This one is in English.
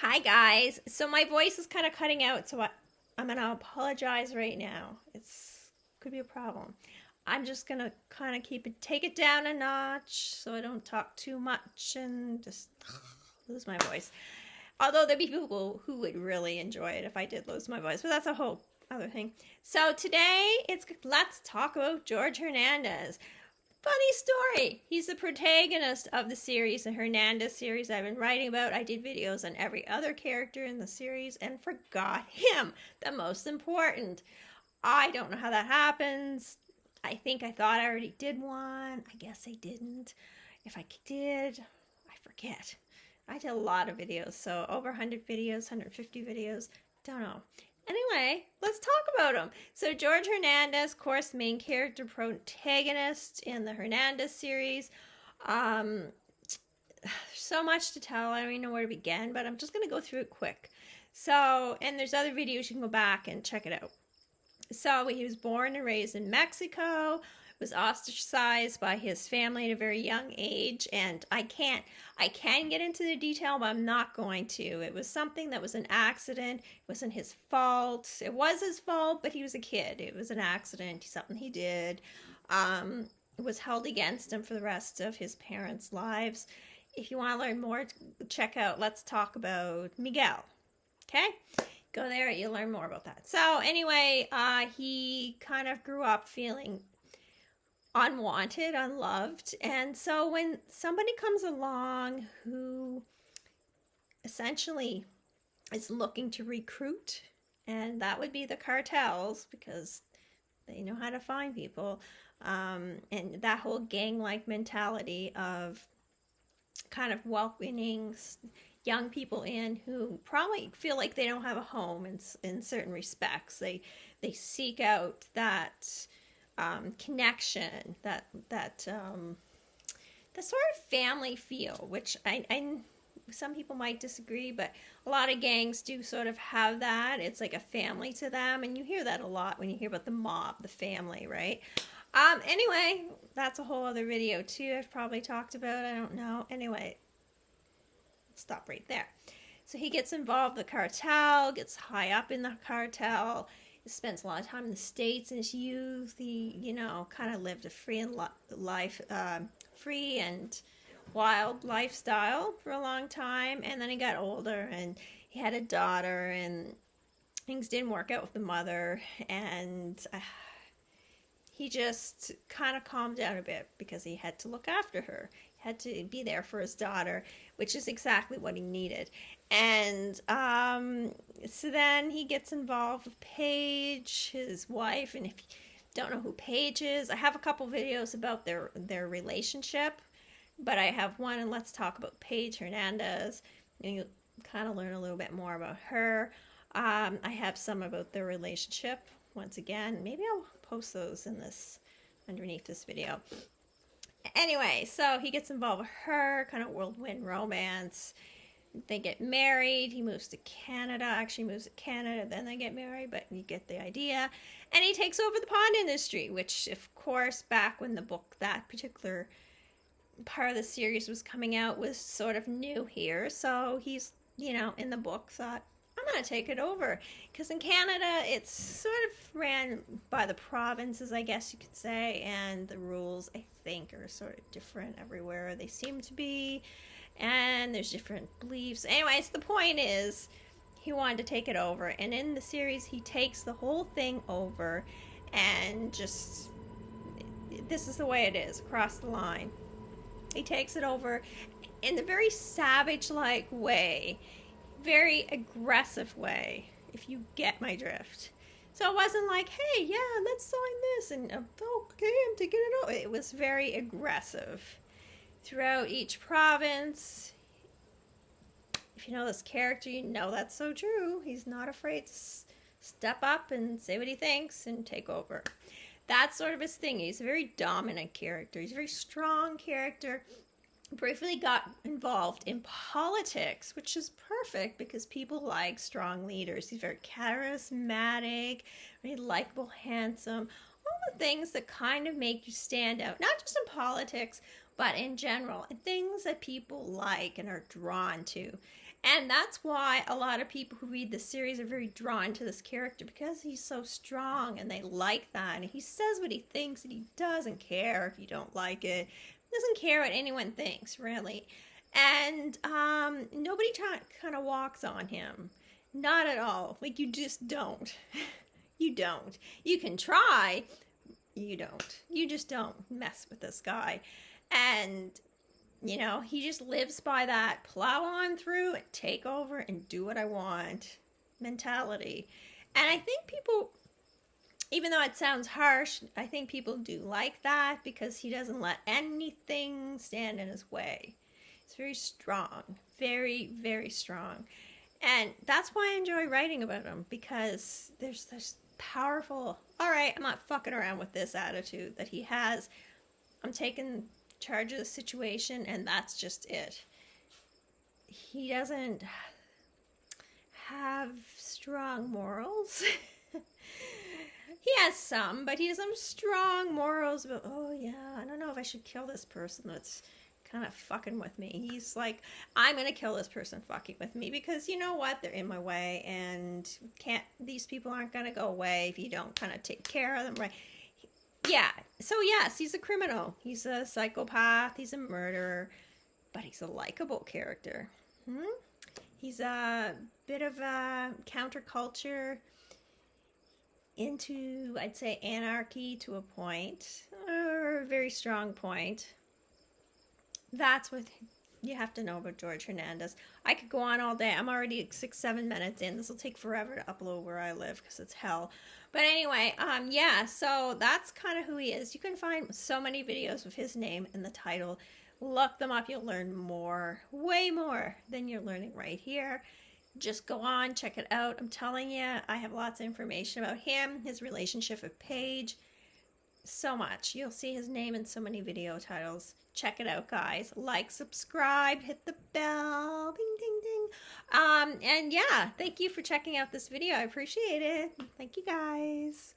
Hi guys. So my voice is kind of cutting out, so I'm gonna apologize right now. It's could be a problem. I'm just gonna kind of take it down a notch, so I don't talk too much and just lose my voice. Although there'd be people who would really enjoy it if I did lose my voice, but that's a whole other thing. So today let's talk about Jorge Hernandez. Funny story. He's the protagonist of the series, the Hernandez series I've been writing about. I did videos on every other character in the series and forgot him, the most important. I don't know how that happens. I thought I already did one. I guess I didn't. If I did, I forget. I did a lot of videos, so over 100 videos, 150 videos. Don't know. Anyway, let's talk about him. So Jorge Hernandez, of course, main character protagonist in the Hernandez series. So much to tell. I don't even know where to begin, but I'm just going to go through it quick. So, and there's other videos you can go back and check it out. So he was born and raised in Mexico, was ostracized by his family at a very young age, and I can get into the detail, but I'm not going to. It was something that was an accident. It wasn't his fault. It was his fault, but he was a kid. It was an accident, something he did. It was held against him for the rest of his parents' lives. If you want to learn more, check out Let's Talk About Miguel. Okay? Go there, you'll learn more about that. So anyway, he kind of grew up feeling unwanted, unloved. And so when somebody comes along who essentially is looking to recruit, and that would be the cartels because they know how to find people, and that whole gang-like mentality of kind of welcoming young people in who probably feel like they don't have a home in certain respects. They seek out that connection, that the sort of family feel, which I some people might disagree, but a lot of gangs do sort of have that. It's like a family to them, and you hear that a lot when you hear about the mob, the family, right? Anyway, that's a whole other video too. I've probably talked about. I don't know. Anyway, stop right there. So he gets involved in the cartel, gets high up in the cartel. He spends a lot of time in the States in his youth. He, kind of lived a free and wild lifestyle for a long time. And then he got older and he had a daughter and things didn't work out with the mother. And he just kind of calmed down a bit because he had to look after her. He had to be there for his daughter, which is exactly what he needed. And so then he gets involved with Paige, his wife. And if you don't know who Paige is, I have a couple videos about their relationship. But I have one, and let's talk about Paige Hernandez. And you kind of learn a little bit more about her. I have some about their relationship. Once again, maybe I'll post those underneath this video. Anyway, so he gets involved with her, kind of whirlwind romance. They get married. He moves to Canada. Actually moves to Canada, then they get married, but you get the idea. And he takes over the pawn industry, which, of course, back when the book, that particular part of the series was coming out, was sort of new here. So he's, in the book thought, I'm going to take it over. Because in Canada, it's sort of ran by the provinces, I guess you could say. And the rules, I think, are sort of different everywhere. They seem to be. And there's different beliefs. Anyways, the point is, he wanted to take it over. And in the series, he takes the whole thing over. And just, this is the way it is, across the line. He takes it over in a very savage-like way. Very aggressive way, if you get my drift. So it wasn't like, hey, yeah, let's sign this, and okay, I'm taking it over. It was very aggressive. Throughout each province, if you know this character, you know that's so true. He's not afraid to step up and say what he thinks and take over. That's sort of his thing. He's a very dominant character. He's a very strong character. Briefly got involved in politics, which is perfect because people like strong leaders. He's very charismatic, very likable, handsome, all the things that kind of make you stand out, not just in politics, but in general, things that people like and are drawn to. And that's why a lot of people who read the series are very drawn to this character, because he's so strong and they like that. And he says what he thinks and he doesn't care if you don't like it. He doesn't care what anyone thinks, really. And nobody kind of walks on him. Not at all. Like, you just don't. You don't. You can try. You don't. You just don't mess with this guy. And, you know, he just lives by that plow on through and take over and do what I want mentality. And I think people, even though it sounds harsh, I think people do like that because he doesn't let anything stand in his way. He's very strong. Very, very strong. And that's why I enjoy writing about him, because there's this powerful, all right, I'm not fucking around with this attitude that he has. I'm taking charge of the situation, and that's just it. He doesn't have strong morals. He has some, but he doesn't have strong morals about, oh yeah, I don't know if I should kill this person that's kind of fucking with me. He's like, I'm gonna kill this person fucking with me because you know what, they're in my way, and these people aren't gonna go away if you don't kind of take care of them, right? Yeah, so yes, he's a criminal, he's a psychopath, he's a murderer, but he's a likable character. He's a bit of a counterculture into, I'd say, anarchy to a point, or a very strong point. That's what you have to know about Jorge Hernandez. I could go on all day. I'm already 6-7 minutes in. This will take forever to upload where I live because it's hell. But anyway, yeah, so that's kind of who he is. You can find so many videos with his name in the title. Look them up. You'll learn more, way more than you're learning right here. Just go on, check it out. I'm telling you, I have lots of information about him, his relationship with Paige. So much. You'll see his name in so many video titles. Check it out, guys. Like, subscribe, hit the bell, ding, ding, ding. And yeah, thank you for checking out this video. I appreciate it. Thank you, guys.